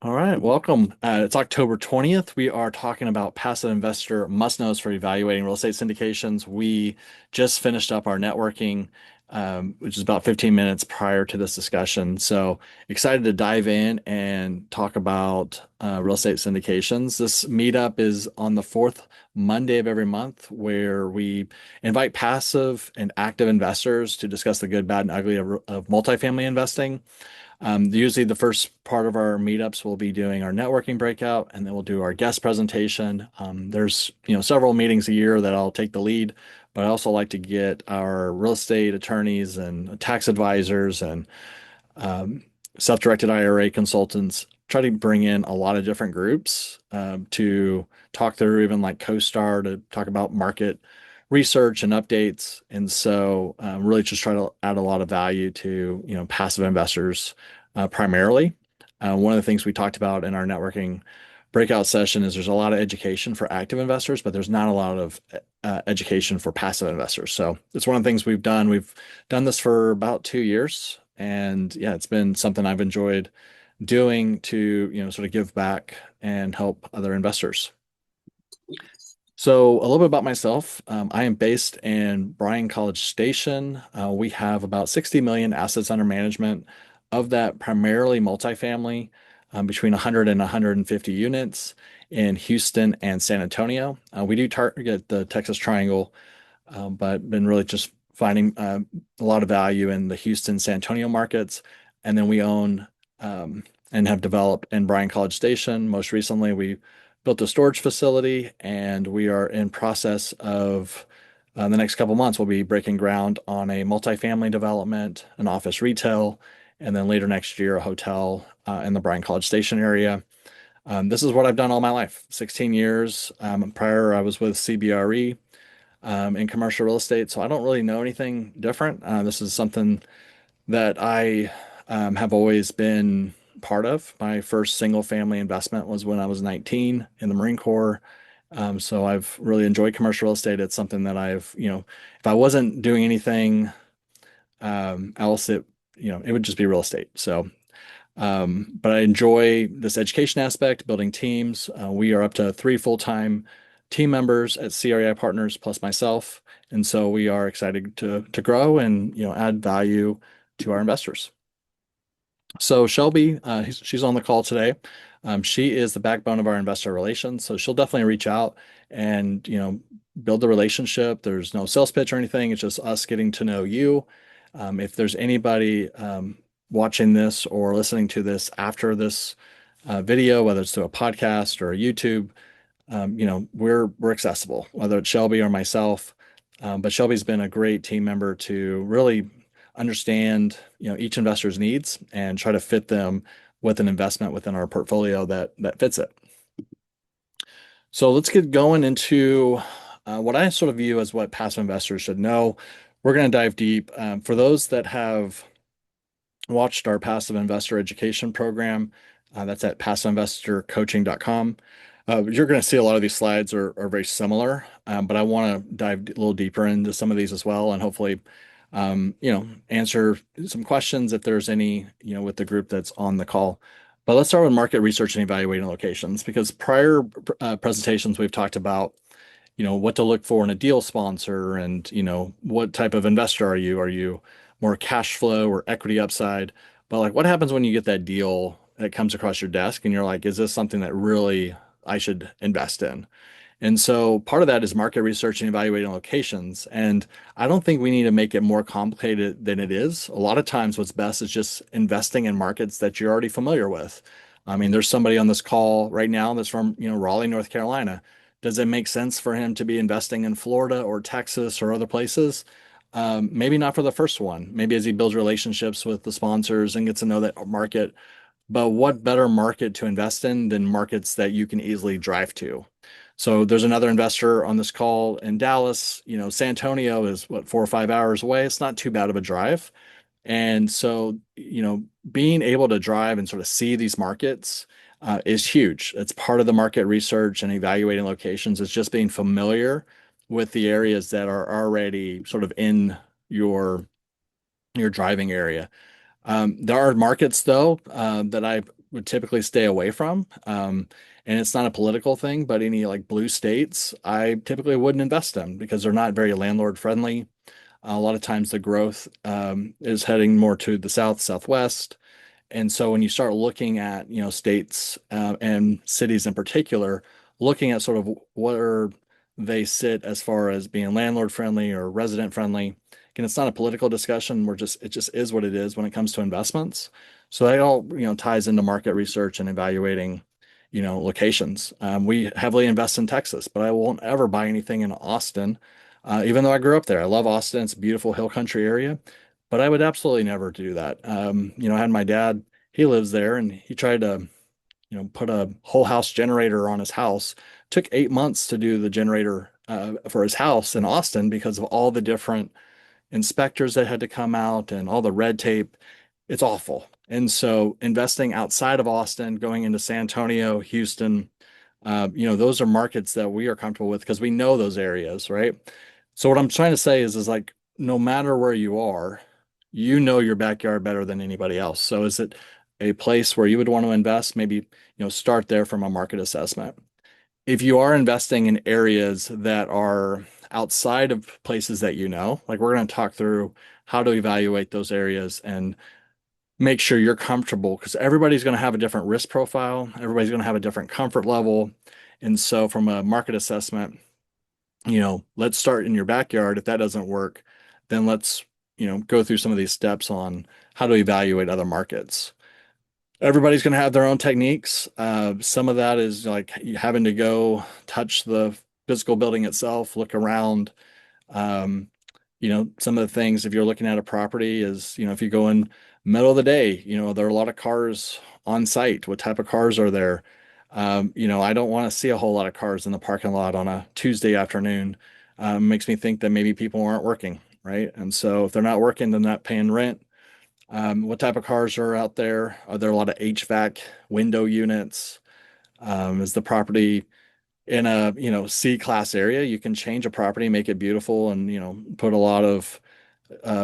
All right, welcome. It's October 20th. We are talking about passive investor must-knows for evaluating real estate syndications. We just finished up our networking, which is about 15 minutes prior to this discussion. So excited to dive in and talk about real estate syndications. This meetup is on the fourth Monday of every month, where we invite passive and active investors to discuss the good, bad, and ugly of multifamily investing. Usually the first part of our meetups will be doing our networking breakout, and then we'll do our guest presentation. There's, several meetings a year that I'll take the lead, but I also like to get our real estate attorneys and tax advisors and um, self-directed IRA consultants, try to bring in a lot of different groups to talk through, even like CoStar, to talk about market research and updates. And so really just try to add a lot of value to, passive investors primarily. One of the things we talked about in our networking breakout session is there's a lot of education for active investors, but there's not a lot of education for passive investors. So it's one of the things we've done. We've done this for about 2 years, and yeah, it's been something I've enjoyed doing to, sort of give back and help other investors. So a little bit about myself. I am based in Bryan College Station. We have about 60 million assets under management. Of that, primarily multifamily, between 100 and 150 units in Houston and San Antonio. We do target the Texas Triangle, but been really just finding a lot of value in the Houston, San Antonio markets. And then we own and have developed in Bryan College Station. Most recently, we built a storage facility, and we are in process of the next couple months, we'll be breaking ground on a multifamily development, an office retail, and then later next year, a hotel in the Bryan College Station area. This is what I've done all my life, 16 years. Prior, I was with CBRE in commercial real estate, so I don't really know anything different. This is something that I have always been part of. My first single family investment was when I was 19 in the Marine Corps. So I've really enjoyed commercial real estate. It's something that I've, if I wasn't doing anything else, it would just be real estate. So, but I enjoy this education aspect, building teams. We are up to 3 full-time team members at CREI Partners plus myself. And so we are excited to grow and, add value to our investors. So Shelby, she's on the call today. She is the backbone of our investor relations, so she'll definitely reach out and, build the relationship. There's no sales pitch or anything. It's just us getting to know you. If there's anybody watching this or listening to this after this video, whether it's through a podcast or a YouTube, we're accessible, whether it's Shelby or myself. But Shelby's been a great team member to really understand, each investor's needs and try to fit them with an investment within our portfolio that fits it. So let's get going into what I sort of view as what passive investors should know. We're going to dive deep. For those that have watched our passive investor education program, that's at passiveinvestorcoaching.com. You're going to see a lot of these slides are very similar, but I want to dive a little deeper into some of these as well, and hopefully, answer some questions if there's any, with the group that's on the call. But let's start with market research and evaluating locations, because prior presentations we've talked about, what to look for in a deal sponsor, and, what type of investor are you? Are you more cash flow or equity upside? But like, what happens when you get that deal that comes across your desk and you're like, is this something that really I should invest in? And so part of that is market research and evaluating locations. And I don't think we need to make it more complicated than it is. A lot of times what's best is just investing in markets that you're already familiar with. I mean, there's somebody on this call right now that's from, Raleigh, North Carolina. Does it make sense for him to be investing in Florida or Texas or other places? Maybe not for the first one. Maybe as he builds relationships with the sponsors and gets to know that market. But what better market to invest in than markets that you can easily drive to? So there's another investor on this call in Dallas. San Antonio is what, 4 or 5 hours away. It's not too bad of a drive. And so, being able to drive and sort of see these markets is huge. It's part of the market research and evaluating locations. It's just being familiar with the areas that are already sort of in your driving area. There are markets though that I would typically stay away from. And it's not a political thing, but any like blue states, I typically wouldn't invest in because they're not very landlord friendly. A lot of times the growth is heading more to the south, southwest. And so when you start looking at, states and cities in particular, looking at sort of where they sit as far as being landlord friendly or resident friendly. Again, it's not a political discussion. It just is what it is when it comes to investments. So that all, ties into market research and evaluating, locations. We heavily invest in Texas, but I won't ever buy anything in Austin, even though I grew up there. I love Austin. It's a beautiful hill country area. But I would absolutely never do that. I had my dad, he lives there and he tried to, put a whole house generator on his house. Took 8 months to do the generator for his house in Austin because of all the different inspectors that had to come out and all the red tape. It's awful. And so investing outside of Austin, going into San Antonio, Houston, those are markets that we are comfortable with because we know those areas, right? So what I'm trying to say is like no matter where you are, you know your backyard better than anybody else. So is it a place where you would want to invest? Maybe, start there from a market assessment. If you are investing in areas that are outside of places that like we're going to talk through how to evaluate those areas and make sure you're comfortable because everybody's going to have a different risk profile. Everybody's going to have a different comfort level. And so from a market assessment, let's start in your backyard. If that doesn't work, then let's, go through some of these steps on how to evaluate other markets. Everybody's going to have their own techniques. Some of that is like having to go touch the physical building itself, look around. Um, some of the things if you're looking at a property is, if you go in middle of the day, there are a lot of cars on site. What type of cars are there? I don't want to see a whole lot of cars in the parking lot on a Tuesday afternoon. Makes me think that maybe people aren't working, right? And so if they're not working, they're not paying rent. What type of cars are out there? Are there a lot of HVAC window units? Is the property in a, C class area? You can change a property, make it beautiful, and, put a lot of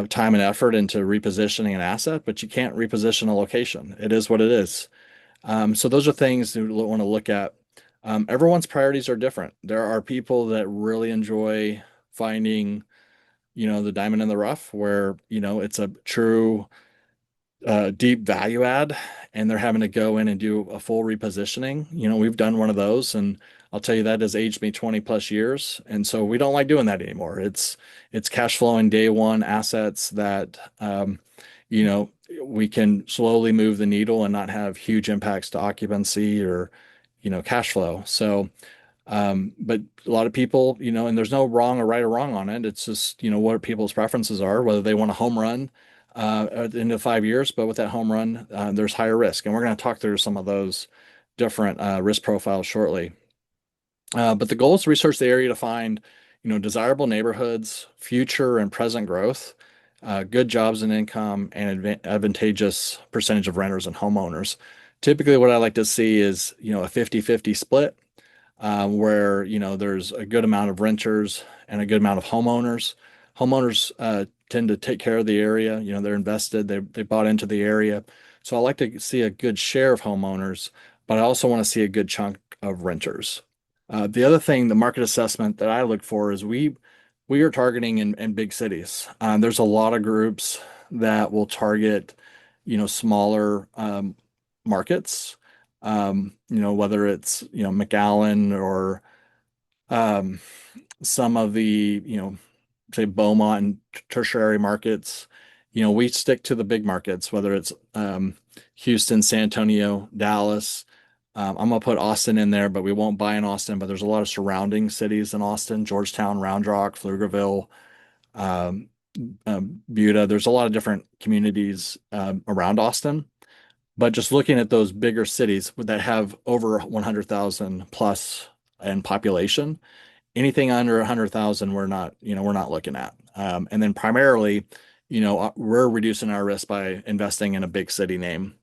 time and effort into repositioning an asset, but you can't reposition a location. It is what it is. So those are things you want to look at. Everyone's priorities are different. There are people that really enjoy finding, the diamond in the rough where, it's a true deep value add and they're having to go in and do a full repositioning. We've done one of those and I'll tell you that has aged me 20 plus years. And so we don't like doing that anymore. It's cash flowing day one assets that you know, we can slowly move the needle and not have huge impacts to occupancy or, cash flow. So but a lot of people, and there's no wrong or right or wrong on it. It's just, what people's preferences are, whether they want a home run at the end of 5 years, but with that home run, there's higher risk. And we're going to talk through some of those different risk profiles shortly. But the goal is to research the area to find, desirable neighborhoods, future and present growth, good jobs and income, and advantageous percentage of renters and homeowners. Typically, what I like to see is, a 50-50 split where there's a good amount of renters and a good amount of homeowners. Homeowners tend to take care of the area. They're invested. They bought into the area. So I like to see a good share of homeowners, but I also want to see a good chunk of renters. The other thing, the market assessment that I look for is we are targeting in big cities. There's a lot of groups that will target, smaller markets. Whether it's, McAllen or um, some of the, say Beaumont and tertiary markets. We stick to the big markets, whether it's Houston, San Antonio, Dallas. I'm gonna put Austin in there, but we won't buy in Austin. But there's a lot of surrounding cities in Austin: Georgetown, Round Rock, Pflugerville, um, Buda. There's a lot of different communities around Austin. But just looking at those bigger cities that have over 100,000 plus in population, anything under 100,000, we're not looking at. And then primarily, we're reducing our risk by investing in a big city name.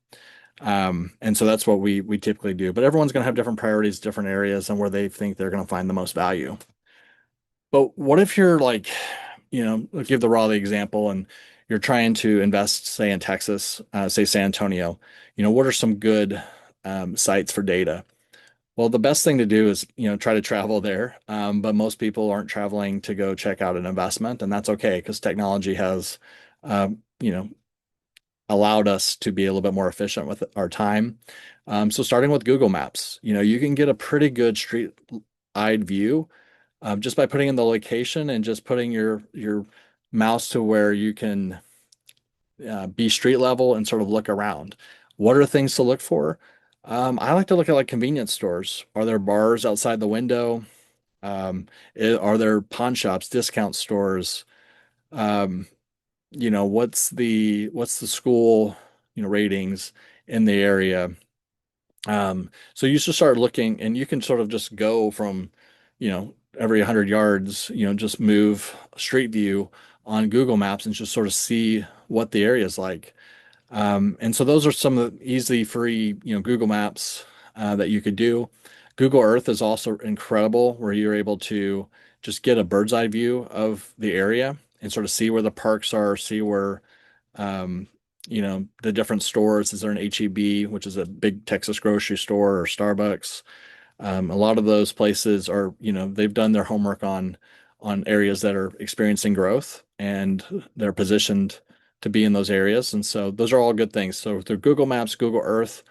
And so that's what we typically do. But everyone's going to have different priorities, different areas, and where they think they're going to find the most value. But what if you're like, let's give the Raleigh example, and you're trying to invest, say in Texas, say San Antonio, what are some good sites for data? Well, the best thing to do is, try to travel there. But most people aren't traveling to go check out an investment, and that's okay because technology has, you know, allowed us to be a little bit more efficient with our time. So starting with Google Maps, you can get a pretty good street-eyed view just by putting in the location and just putting your mouse to where you can be street level and sort of look around. What are things to look for? I like to look at like convenience stores. Are there bars outside the window? Are there pawn shops, discount stores? Um, what's the school, ratings in the area? So you should start looking, and you can sort of just go from, every 100 yards, just move Street View on Google Maps and just sort of see what the area is like. And so those are some of the easy, free, Google Maps that you could do. Google Earth is also incredible, where you're able to just get a bird's eye view of the area and sort of see where the parks are, see where, um, the different stores. Is there an HEB, which is a big Texas grocery store, or Starbucks? A lot of those places are, they've done their homework on areas that are experiencing growth, and they're positioned to be in those areas. And so those are all good things. So through Google Maps, Google Earth,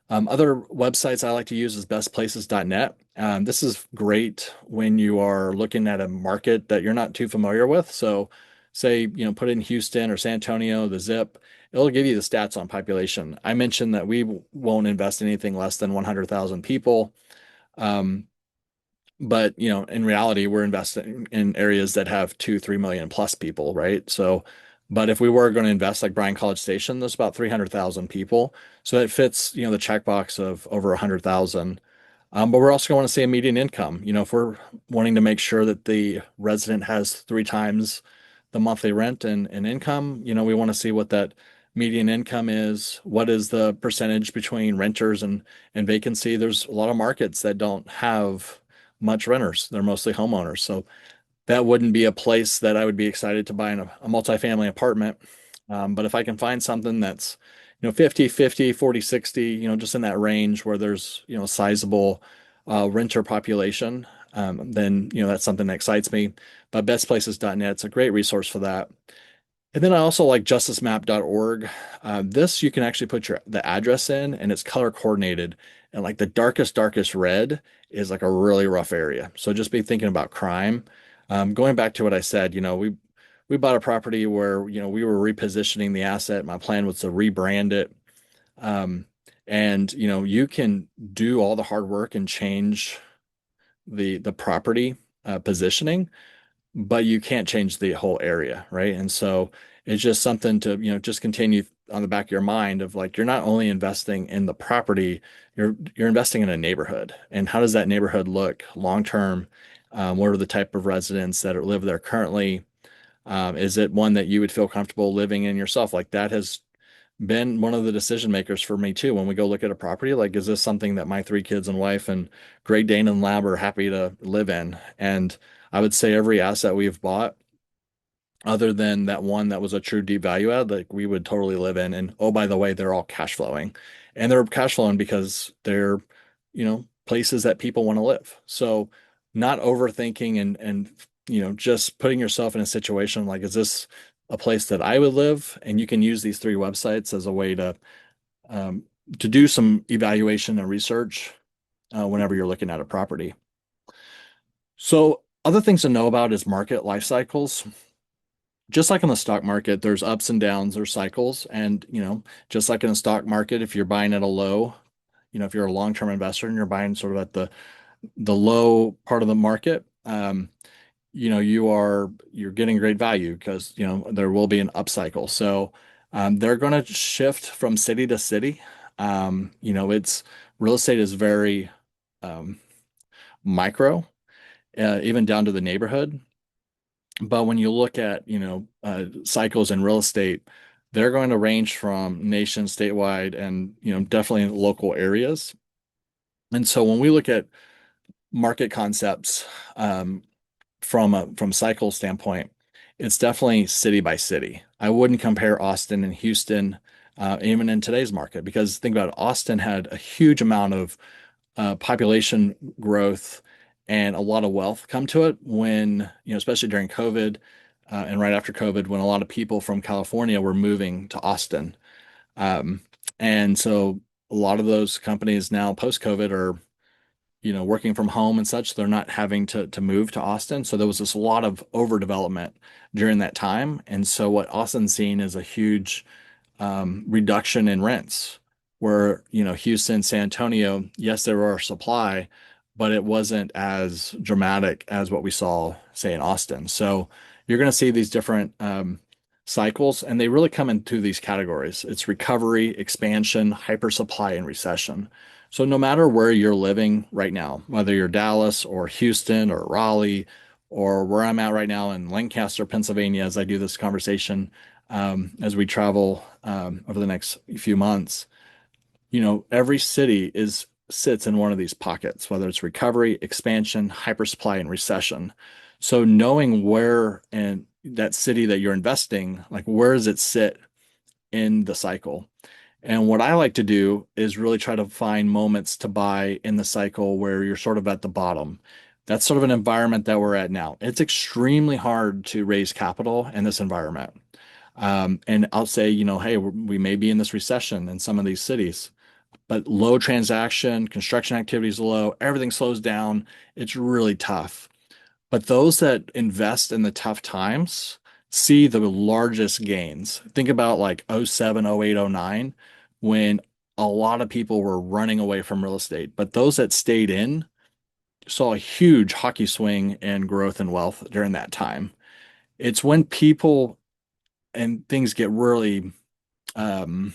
other websites I like to use is bestplaces.net. This is great when you are looking at a market that you're not too familiar with. So say, put in Houston or San Antonio, the zip, it'll give you the stats on population. I mentioned that we won't invest in anything less than 100,000 people. Um, but in reality, we're investing in areas that have 2, 3 million plus people, right? So, but if we were going to invest like Bryan College Station, there's about 300,000 people. So it fits, the checkbox of over 100,000. But we're also going to see a median income. If we're wanting to make sure that the resident has 3 times the monthly rent and income, we want to see what that median income is. What is the percentage between renters and vacancy? There's a lot of markets that don't have much renters. They're mostly homeowners. So that wouldn't be a place that I would be excited to buy in a multifamily apartment. But if I can find something that's, 50-50, 40-60, just in that range where there's, sizable renter population, then, that's something that excites me. But bestplaces.net, it's a great resource for that. And then I also like justicemap.org. This you can actually put the address in, and it's color coordinated. And like the darkest red is like a really rough area. So just be thinking about crime. Going back to what I said, we bought a property where we were repositioning the asset. My plan was to rebrand it. Um, and you can do all the hard work and change the property positioning, but you can't change the whole area, right? And so it's just something to, just continue on the back of your mind of like, you're not only investing in the property, you're investing in a neighborhood. And how does that neighborhood look long term? What are the type of residents that live there currently? Is it one that you would feel comfortable living in yourself? Like that has been one of the decision makers for me too. When we go look at a property, like, is this something that my 3 kids and wife and Great Dane and Lab are happy to live in? And I would say every asset we've bought, other than that one that was a true deep value add, like we would totally live in. And oh, by the way, they're all cash flowing. And they're cash flowing because they're, places that people want to live. So not overthinking and just putting yourself in a situation like, is this a place that I would live? And you can use these 3 websites as a way um, to do some evaluation and research whenever you're looking at a property. So other things to know about is market life cycles. Just like in the stock market, there's ups and downs, there's cycles. And, just like in the stock market, if you're buying at a low, if you're a long-term investor and you're buying sort of at the low part of the market, you're getting great value because, there will be an upcycle. So they're going to shift from city to city. It's real estate is very um, micro, even down to the neighborhood. But when you look at, cycles in real estate, they're going to range from nation, statewide, and, definitely in local areas. And so when we look at market concepts from cycle standpoint, it's definitely city by city. I wouldn't compare Austin and Houston, even in today's market, because think about it, Austin had a huge amount of population growth and a lot of wealth come to it when, especially during COVID, and right after COVID, when a lot of people from California were moving to Austin. Um, and so a lot of those companies now post-COVID are, working from home and such. They're not having to move to Austin. So there was this lot of overdevelopment during that time. And so what Austin's seen is a huge reduction in rents, where, Houston, San Antonio, yes, there were supply, but it wasn't as dramatic as what we saw, say, in Austin. So you're going to see these different cycles, and they really come into these categories. It's recovery, expansion, hypersupply, and recession. So no matter where you're living right now, whether you're Dallas or Houston or Raleigh, or where I'm at right now in Lancaster, Pennsylvania, as I do this conversation, as we travel over the next few months, every city is sits in one of these pockets, whether it's recovery, expansion, hypersupply, and recession. So knowing where in that city that you're investing, like where does it sit in the cycle? And what I like to do is really try to find moments to buy in the cycle where you're sort of at the bottom. That's sort of an environment that we're at now. It's extremely hard to raise capital in this environment. And I'll say, hey, we may be in this recession in some of these cities, but low transaction, construction activity is low, everything slows down. It's really tough. But those that invest in the tough times see the largest gains. Think about like '07, '08, '09, when a lot of people were running away from real estate. But those that stayed in saw a huge hockey swing and growth and wealth during that time. It's when people and things get really um,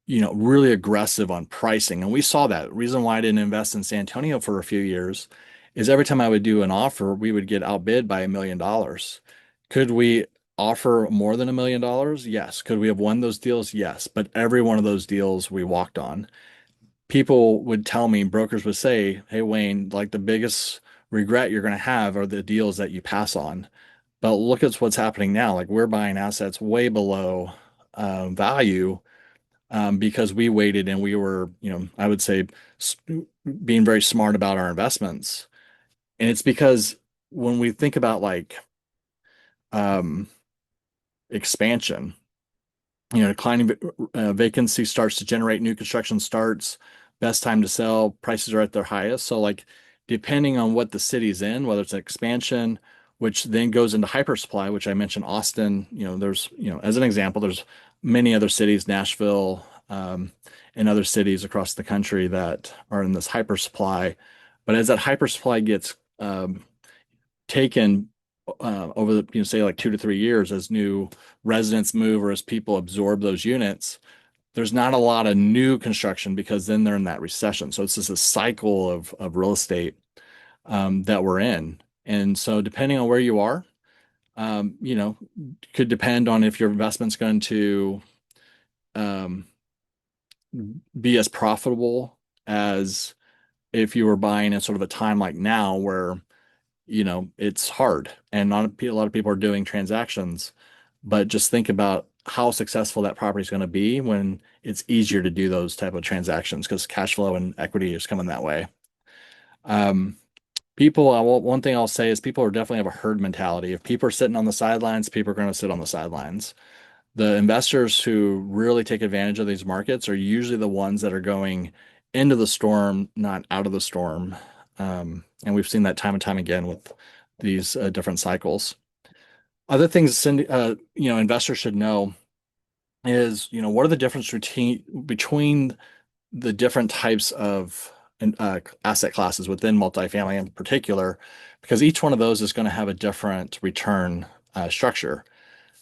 really aggressive on pricing. And we saw that. The reason why I didn't invest in San Antonio for a few years is every time I would do an offer, we would get outbid by $1 million. Could we offer more than $1 million? Yes. Could we have won those deals? Yes. But every one of those deals we walked on. People would tell me, brokers would say, hey, Wayne, like the biggest regret you're going to have are the deals that you pass on. But look at what's happening now. Like we're buying assets way below value because we waited and we were, I would say being very smart about our investments. And it's because when we think about like um, expansion, declining vacancy starts to generate new construction starts, best time to sell, prices are at their highest. So like depending on what the city's in, whether it's an expansion, which then goes into hypersupply, which I mentioned Austin, there's, as an example, there's many other cities, Nashville, and other cities across the country that are in this hypersupply. But as that hypersupply gets taken over the, say like 2 to 3 years as new residents move or as people absorb those units, there's not a lot of new construction because then they're in that recession. So it's just a cycle of real estate that we're in. And so depending on where you are, could depend on if your investment's going to um, be as profitable as if you were buying at sort of a time like now where, it's hard and not a lot of people are doing transactions. But just think about how successful that property is going to be when it's easier to do those type of transactions because cash flow and equity is coming that way. Um, one thing I'll say is people are definitely have a herd mentality. If people are sitting on the sidelines, people are going to sit on the sidelines. The investors who really take advantage of these markets are usually the ones that are going into the storm, not out of the storm. And we've seen that time and time again with these different cycles. Other things, investors should know is, what are the difference between the different types of asset classes within multifamily in particular, because each one of those is going to have a different return structure.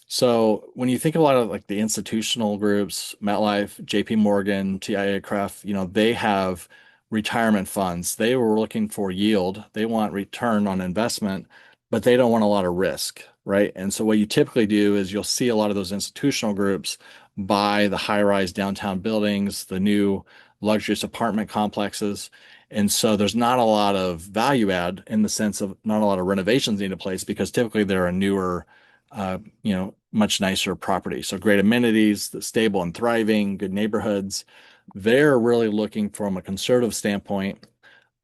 So when you think of a lot of like the institutional groups, MetLife, JP Morgan, TIAA-CREF, they have retirement funds. They were looking for yield. They want return on investment, but they don't want a lot of risk, right? And so what you typically do is you'll see a lot of those institutional groups buy the high-rise downtown buildings, the new luxurious apartment complexes. And so there's not a lot of value add in the sense of not a lot of renovations need to place because typically they're a newer much nicer property. So great amenities, the stable and thriving, good neighborhoods. They're really looking from a conservative standpoint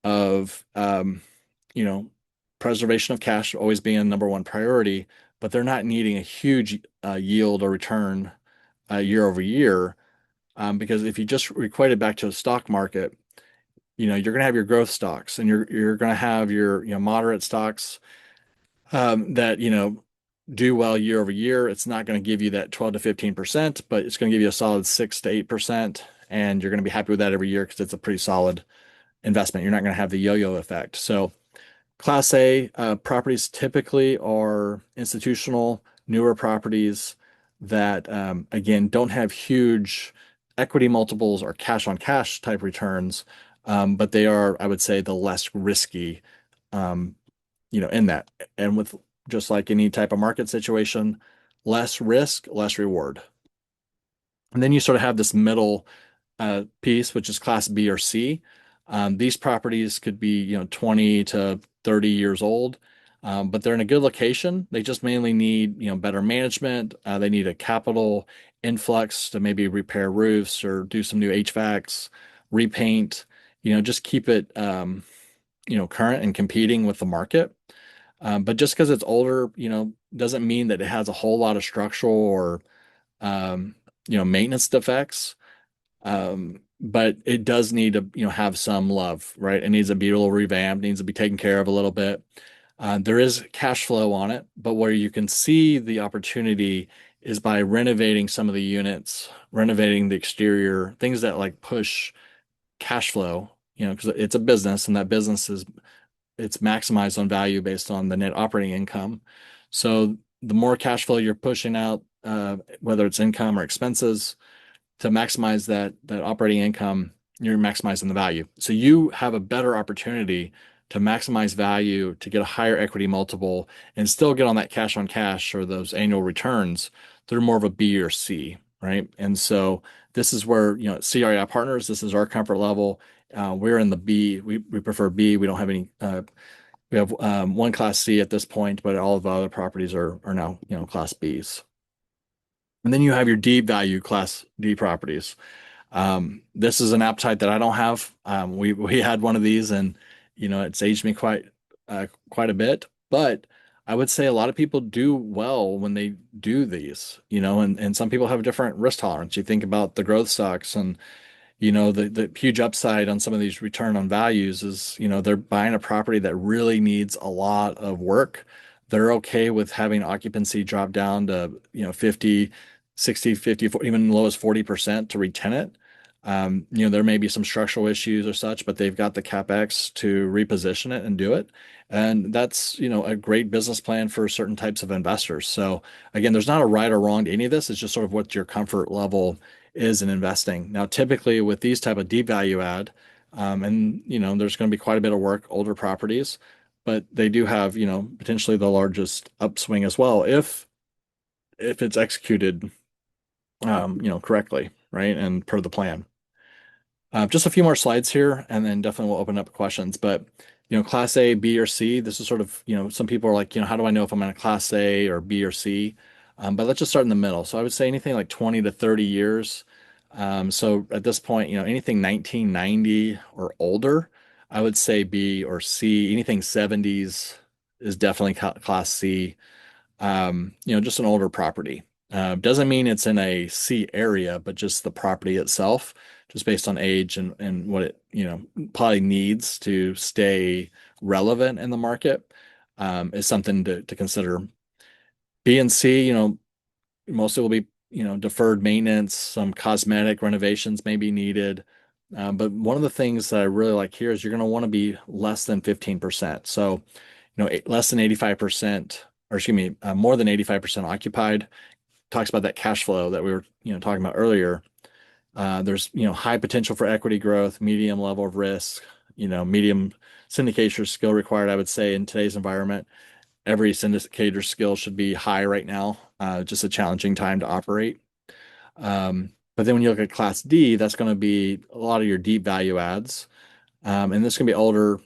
of you know, preservation of cash always being a number one priority, but they're not needing a huge yield or return year over year. Because if you just equate it back to the stock market, you're going to have your growth stocks and you're going to have your moderate stocks that do well year over year. It's not going to give you that 12 to 15%, but it's going to give you a solid 6 to 8%, and you're going to be happy with that every year because it's a pretty solid investment. You're not going to have the yo-yo effect. So Class A properties typically are institutional, newer properties that, again, don't have huge equity multiples or cash on cash type returns, but they are, I would say, the less risky, um, in that. And with just like any type of market situation, less risk, less reward. And then you sort of have this middle piece, which is Class B or C. These properties could be, 20 to 30 years old, but they're in a good location. They just mainly need, better management. They need a capital influx to maybe repair roofs or do some new HVACs, repaint, just keep it, current and competing with the market. But just because it's older, doesn't mean that it has a whole lot of structural or, maintenance defects. But it does need to, have some love, right? It needs to be a little revamped, needs to be taken care of a little bit. There is cash flow on it, but where you can see the opportunity is by renovating some of the units, renovating the exterior, things that like push cash flow, because it's a business and that business is it's maximized on value based on the net operating income. So the more cash flow you're pushing out, whether it's income or expenses, to maximize that operating income, you're maximizing the value. So you have a better opportunity to maximize value, to get a higher equity multiple, and still get on that cash on cash or those annual returns. They're more of a B or C, right? And so this is where, at CREI Partners, this is our comfort level. We're in the B. We prefer B. We don't have any. We have one Class C at this point, but all of the other properties are now Class Bs. And then you have your D value Class D properties. This is an appetite that I don't have. We had one of these, and it's aged me quite a bit. But I would say a lot of people do well when they do these, and some people have a different risk tolerance. You think about the growth stocks and the huge upside on some of these return on values is, they're buying a property that really needs a lot of work. They're okay with having occupancy drop down to, 50, 60, 50, even low as 40% to re-tenant. There may be some structural issues or such, but they've got the CapEx to reposition it and do it. And that's, a great business plan for certain types of investors. So again, there's not a right or wrong to any of this. It's just sort of what your comfort level is in investing. Now, typically with these type of deep value add, and there's going to be quite a bit of work, older properties, but they do have, potentially the largest upswing as well if it's executed, correctly, right, and per the plan. Just a few more slides here, and then definitely we'll open up questions. But Class A, B, or C. This is sort of some people are like, how do I know if I'm in a Class A or B or C? But let's just start in the middle. So I would say anything like 20 to 30 years. So at this point, anything 1990 or older, I would say B or C. Anything 70s is definitely Class C. Just an older property. Doesn't mean it's in a C area, but just the property itself, just based on age and what it, probably needs to stay relevant in the market, is something to consider. B and C, mostly will be, deferred maintenance, some cosmetic renovations may be needed. But one of the things that I really like here is you're going to want to be less than 15%. So, less than 85%, or excuse me, more than 85% occupied. Talks about that cash flow that we were, talking about earlier. There's, high potential for equity growth, medium level of risk, medium syndicator skill required, I would say, in today's environment. Every syndicator skill should be high right now. Just a challenging time to operate. But then when you look at Class D, that's going to be a lot of your deep value adds. And this can be older,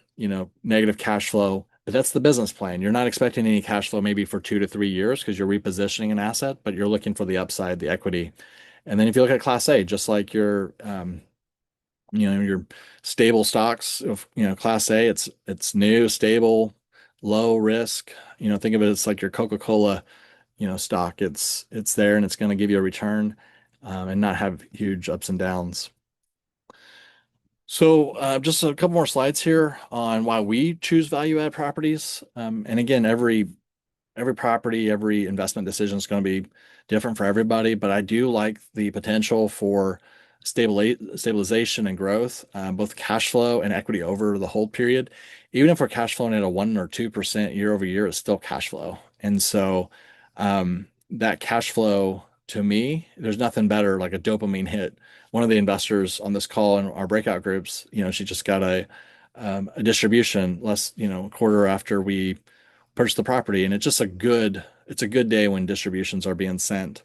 negative cash flow, But that's the business plan. You're not expecting any cash flow maybe for 2 to 3 years because you're repositioning an asset, but you're looking for the upside, the equity. And then if you look at Class A, just like your stable stocks of, Class A, it's new, stable, low risk. Think of it as like your Coca-Cola, stock. It's there and it's going to give you a return, and not have huge ups and downs. So, just a couple more slides here on why we choose value add properties. And again, every property, every investment decision is going to be different for everybody, but I do like the potential for stabilization and growth, both cash flow and equity over the hold period. Even if we're cash flowing at a 1 or 2% year over year, it's still cash flow. And so, that cash flow to me, there's nothing better like a dopamine hit. One of the investors on this call in our breakout groups, she just got a distribution less, a quarter after we purchase the property, and it's a good day when distributions are being sent.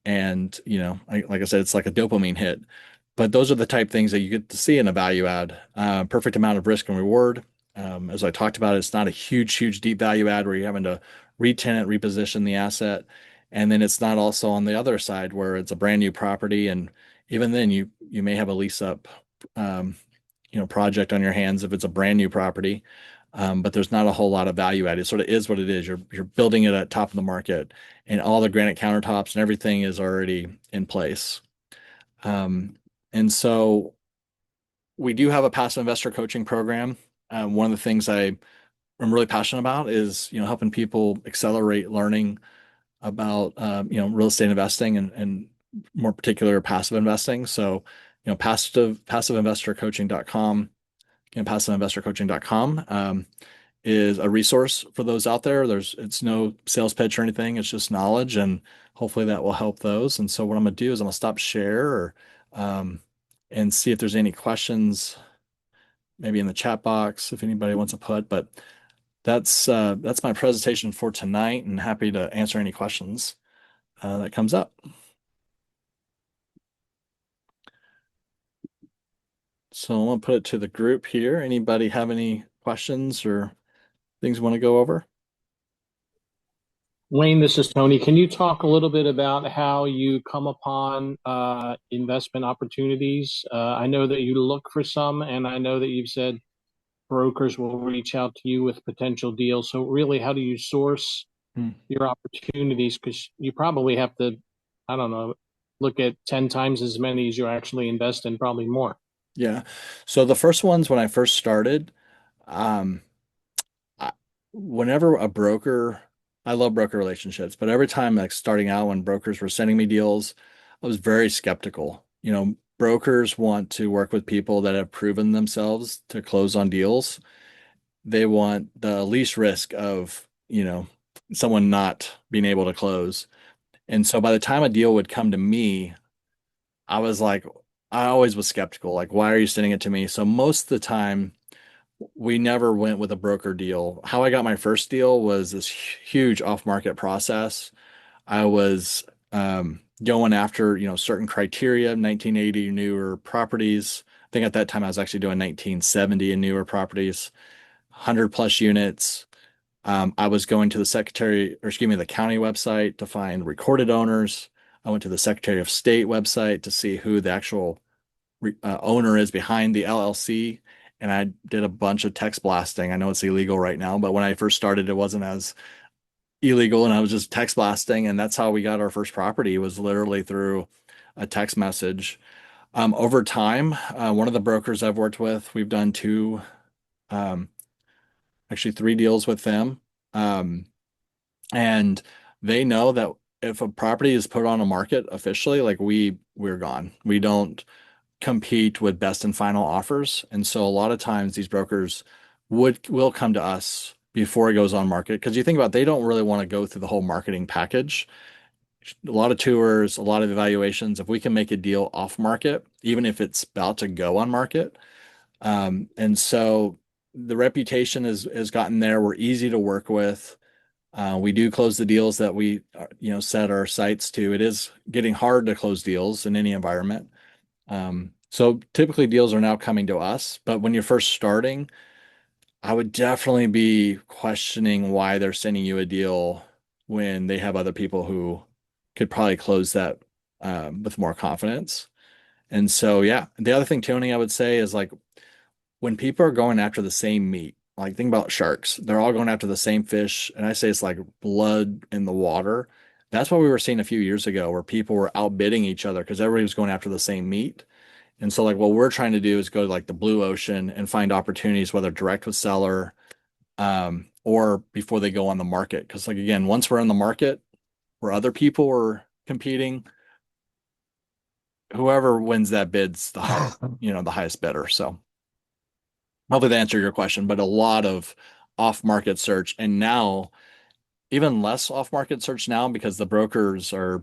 And like I said, it's like a dopamine hit. But those are the type things that you get to see in a value add. Perfect amount of risk and reward. As I talked about, it's not a huge deep value add where you're having to re-tenant, reposition the asset. And then it's not also on the other side where it's a brand new property, and even then you may have a lease up um, project on your hands if it's a brand new property. But there's not a whole lot of value added. It sort of is what it is. You're building it at top of the market, and all the granite countertops and everything is already in place. And so we do have a passive investor coaching program. One of the things I'm really passionate about is helping people accelerate learning about real estate investing, and more particular passive investing. So passiveinvestorcoaching.com and passiveinvestorcoaching.com is a resource for those out there. It's no sales pitch or anything. It's just knowledge, and hopefully that will help those. And so what I'm going to do is I'm going to stop share, um, and see if there's any questions, maybe in the chat box if anybody wants to put. But that's my presentation for tonight, and happy to answer any questions that comes up. So I'm going to put it to the group here. Anybody have any questions or things we want to go over? Wayne, this is Tony. Can you talk a little bit about how you come upon investment opportunities? I know that you look for some, and I know that you've said brokers will reach out to you with potential deals. So really, how do you source Hmm. your opportunities? Because you probably have to, I don't know, look at 10 times as many as you actually invest in, probably more. Yeah. So the first ones when I first started, um, I, whenever a broker, I love broker relationships, but every time like starting out when brokers were sending me deals, I was very skeptical. Brokers want to work with people that have proven themselves to close on deals. They want the least risk of, someone not being able to close. And so by the time a deal would come to me, I was like, I always was skeptical. Like, why are you sending it to me? So most of the time, we never went with a broker deal. How I got my first deal was this huge off-market process. I was going after, certain criteria, 1980 newer properties. I think at that time I was actually doing 1970 and newer properties, 100 plus units. I was going to the the county website to find recorded owners. I went to the Secretary of State website to see who the actual owner is behind the LLC. And I did a bunch of text blasting. I know it's illegal right now, but when I first started, it wasn't as illegal, and I was just text blasting. And that's how we got our first property, was literally through a text message. Over time, one of the brokers I've worked with, we've done um, actually three deals with them. Um, and they know that if a property is put on a market officially, like we're gone. We don't compete with best and final offers. And so a lot of times these brokers will come to us before it goes on market, because you think about it, they don't really want to go through the whole marketing package. A lot of tours, a lot of evaluations. If we can make a deal off market, even if it's about to go on market, and so the reputation has gotten there. We're easy to work with. We do close the deals that we, set our sights to. It is getting hard to close deals in any environment. So typically deals are now coming to us, but when you're first starting, I would definitely be questioning why they're sending you a deal when they have other people who could probably close that with more confidence. And so, yeah, the other thing, Tony, I would say is like when people are going after the same meat, like think about sharks, they're all going after the same fish. And I say it's like blood in the water. That's what we were seeing a few years ago, where people were outbidding each other because everybody was going after the same meat. And so, like, what we're trying to do is go to like the blue ocean and find opportunities, whether direct with seller, or before they go on the market. Because, like, again, once we're in the market where other people are competing, whoever wins that bid's the high, the highest bidder. So hopefully that answered your question, but a lot of off-market search, and now even less off-market search now because the brokers are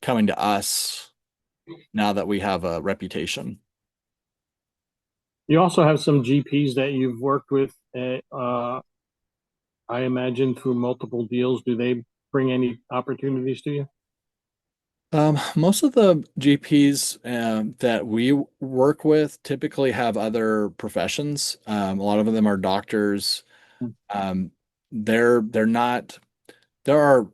coming to us now that we have a reputation. You also have some GPs that you've worked with, I imagine through multiple deals. Do they bring any opportunities to you? Most of the GPs that we work with typically have other professions. A lot of them are doctors. Um, they're not. There are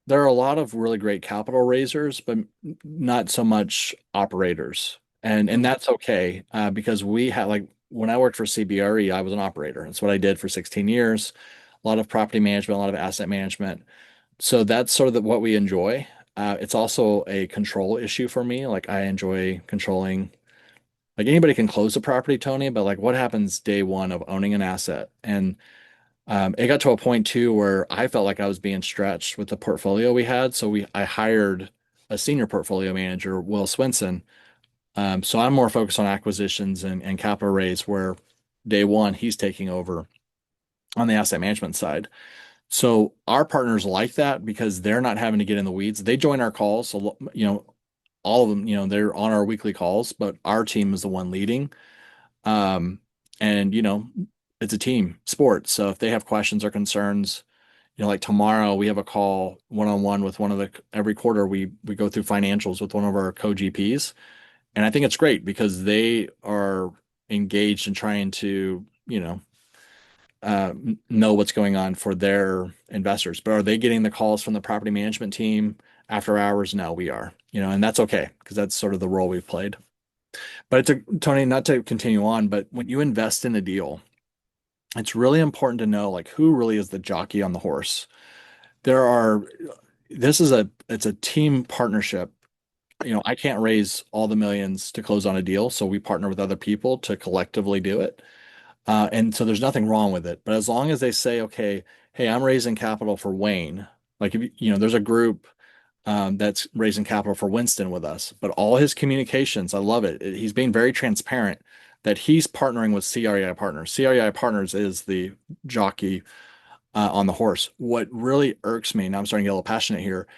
there are a lot of really great capital raisers, but not so much operators, and that's okay because we had like when I worked for CBRE, I was an operator. That's what I did for 16 years. A lot of property management, a lot of asset management. So that's sort of what we enjoy. It's also a control issue for me. Like I enjoy controlling. Like anybody can close a property, Tony, but like what happens day one of owning an asset? And it got to a point too where I felt like I was being stretched with the portfolio we had. So I hired a senior portfolio manager, Will Swinson. So I'm more focused on acquisitions and capital raise, where day one he's taking over on the asset management side. So our partners like that because they're not having to get in the weeds. They join our calls. So, all of them, they're on our weekly calls, but our team is the one leading. Um, and, it's a team sport. So if they have questions or concerns, like tomorrow we have a call one-on-one with one of every quarter we go through financials with one of our co-GPs. And I think it's great because they are engaged in trying to, know what's going on for their investors. But are they getting the calls from the property management team after hours? No, we are, and that's okay because that's sort of the role we've played. But Tony, not to continue on, but when you invest in a deal, it's really important to know like who really is the jockey on the horse. There are, it's a team partnership. I can't raise all the millions to close on a deal, so we partner with other people to collectively do it. And so there's nothing wrong with it. But as long as they say, okay, hey, I'm raising capital for Wayne, like if there's a group that's raising capital for Winston with us, but all his communications, I love it. He's being very transparent that he's partnering with CREI Partners. CREI Partners is the jockey on the horse. What really irks me, and I'm starting to get a little passionate here,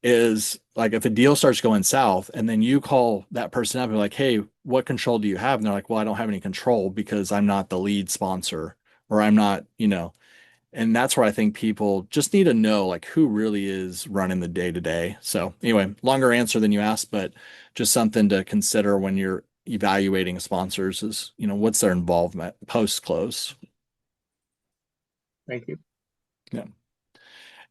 is like if a deal starts going south and then you call that person up and be like, hey, what control do you have? And they're like, well, I don't have any control because I'm not the lead sponsor or I'm not, and that's where I think people just need to know like who really is running the day to day. So anyway, longer answer than you asked, but just something to consider when you're evaluating sponsors is, what's their involvement post close. Thank you. Yeah.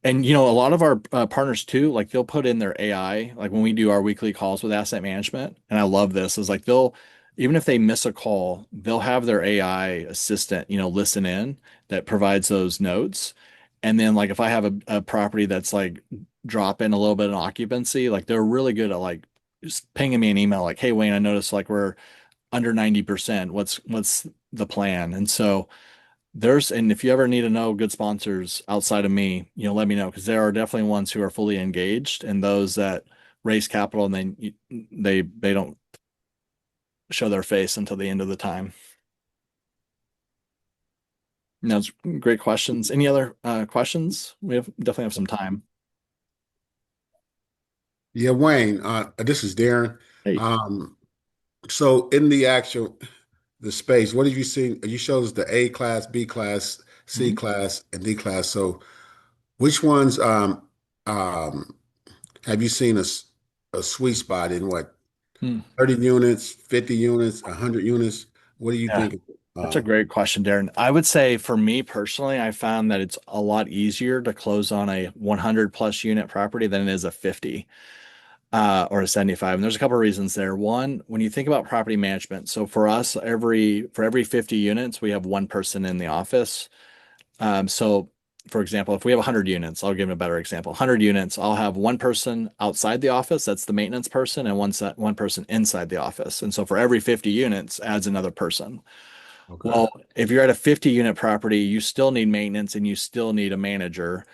And a lot of our partners too, like they'll put in their AI, like when we do our weekly calls with asset management. And I love this is like even if they miss a call, they'll have their AI assistant, listen in that provides those notes. And then like if I have a property that's like dropping a little bit in occupancy, like they're really good at like just pinging me an email like, hey Wayne, I noticed like we're under 90%. What's the plan? And so and if you ever need to know good sponsors outside of me, let me know because there are definitely ones who are fully engaged and those that raise capital and then they don't show their face until the end of the time. It's great questions. Any other questions? We definitely have some time. Yeah, Wayne, this is Darren. Hey. Um, so in the space, what have you seen? You showed us the A class, B class, C Mhm. class, and D class. So which ones um, have you seen a sweet spot in what, Hmm. 30 units, 50 units, 100 units? What do you Yeah. think That's a great question, Darren. I would say for me personally, I found that it's a lot easier to close on a 100 plus unit property than it is a 50 or a 75. And there's a couple of reasons there. One, when you think about property management, so for us, for every 50 units, we have one person in the office. So for example, if we have 100 units, I'll give you a better example. 100 units, I'll have one person outside the office, that's the maintenance person, and one person inside the office. And so for every 50 units adds another person. Okay. Well, if you're at a 50 unit property, you still need maintenance and you still need a manager.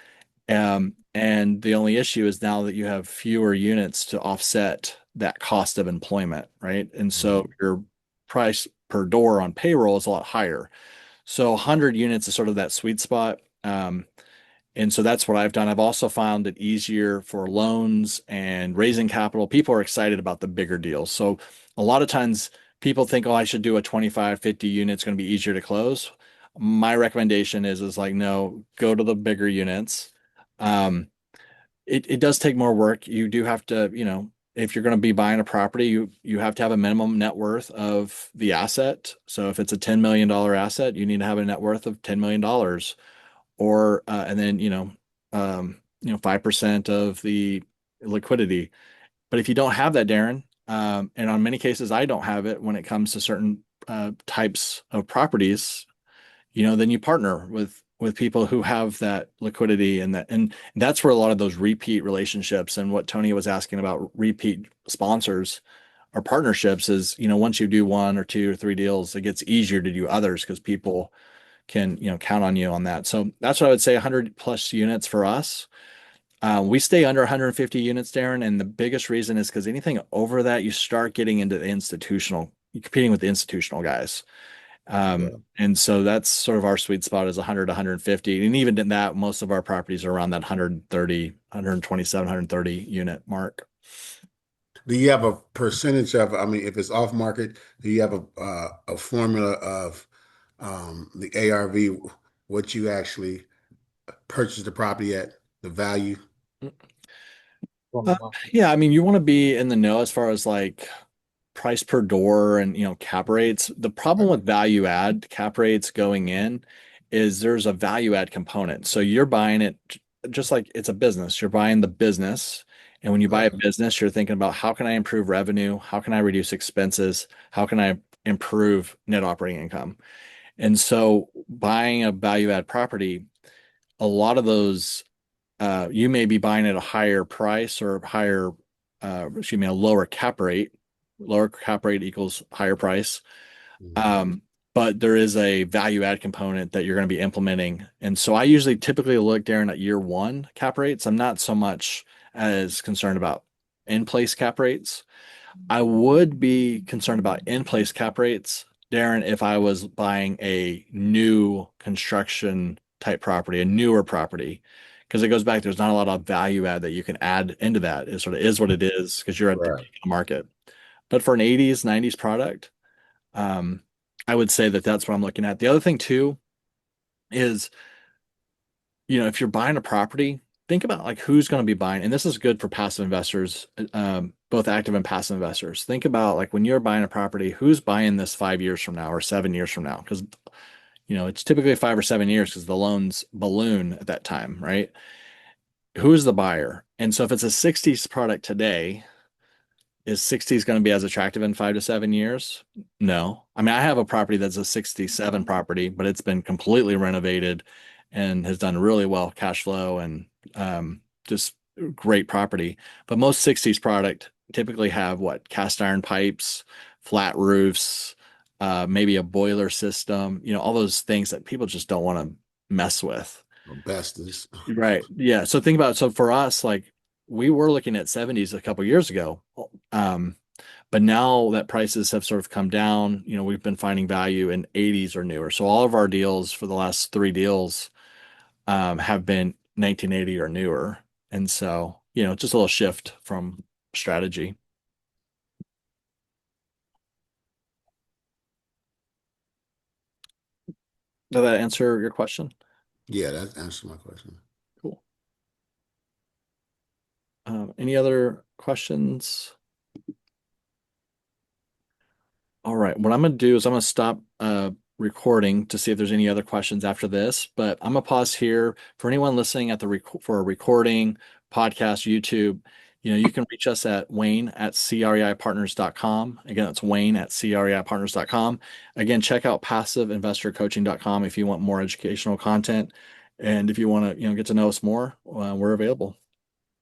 And the only issue is now that you have fewer units to offset that cost of employment, right? And so Mhm. your price per door on payroll is a lot higher. So 100 units is sort of that sweet spot. And so that's what I've done. I've also found it easier for loans and raising capital. People are excited about the bigger deals. So a lot of times people think, oh, I should do a 25, 50 unit. It's going to be easier to close. My recommendation is like, no, go to the bigger units. Um, it does take more work. You do have to, if you're going to be buying a property, you have to have a minimum net worth of the asset. So if it's a $10 million asset, you need to have a net worth of $10 million or and then 5% of the liquidity. But if you don't have that, Darren, and on many cases I don't have it when it comes to certain types of properties, then you partner with people who have that liquidity and that's where a lot of those repeat relationships and what Tony was asking about repeat sponsors or partnerships is, once you do one or two or three deals, it gets easier to do others because people can count on you on that. So that's what I would say. 100 plus units for us. We stay under 150 units, Darren, and the biggest reason is because anything over that, you start getting into the institutional, you're competing with the institutional guys. Yeah. And so that's sort of our sweet spot is 100 to 150. And even in that, most of our properties are around that 130, 127, 130 unit mark. Do you have a percentage of, I mean, if it's off market, do you have a formula of the ARV, what you actually purchase the property at, the value? Uh, yeah, I mean, you want to be in the know as far as like price per door and cap rates. The problem with value add cap rates going in is there's a value add component. So you're buying it just like it's a business. You're buying the business. And when you buy a Okay. business, you're thinking about how can I improve revenue? How can I reduce expenses? How can I improve net operating income? And so buying a value add property, a lot of those you may be buying at a higher price or higher, excuse me, a lower cap rate. Lower cap rate equals higher price. Mhm. Um, but there is a value add component that you're going to be implementing. And so I usually typically look, Darren, at year one cap rates. I'm not so much as concerned about in-place cap rates. I would be concerned about in-place cap rates, Darren, if I was buying a new construction type property, a newer property, because it goes back, there's not a lot of value add that you can add into that. It sort of is what it is because you're at the Right. peak of the market. But for an 80s, 90s product, um, I would say that that's what I'm looking at. The other thing too is, if you're buying a property, think about like who's going to be buying. And this is good for passive investors, both active and passive investors. Think about like when you're buying a property, who's buying this 5 years from now or 7 years from now? Because, it's typically 5 or 7 years because the loans balloon at that time, right? Who's the buyer? And so if it's a 60s product today, is 60s going to be as attractive in 5 to 7 years? No. I mean, I have a property that's a 67 property, but it's been completely renovated and has done really well cash flow and just great property. But most 60s product typically have what? Cast iron pipes, flat roofs, maybe a boiler system, all those things that people just don't want to mess with. Investors. Right. Yeah. So think about it. So for us, like we were looking at 70s a couple years ago. Um, but now that prices have sort of come down, we've been finding value in 80s or newer. So all of our deals for the last three deals have been 1980 or newer. And so, just a little shift from strategy. Does that answer your question? Yeah, that answers my question. Cool. Any other questions? All right. What I'm going to do is I'm going to stop recording to see if there's any other questions after this, but I'm gonna pause here for anyone listening at for a recording, podcast, YouTube. You can reach us at Wayne at CREIPartners.com. Again, that's Wayne at CREIPartners.com. Again, check out passiveinvestorcoaching.com if you want more educational content. And if you want to, get to know us more, we're available.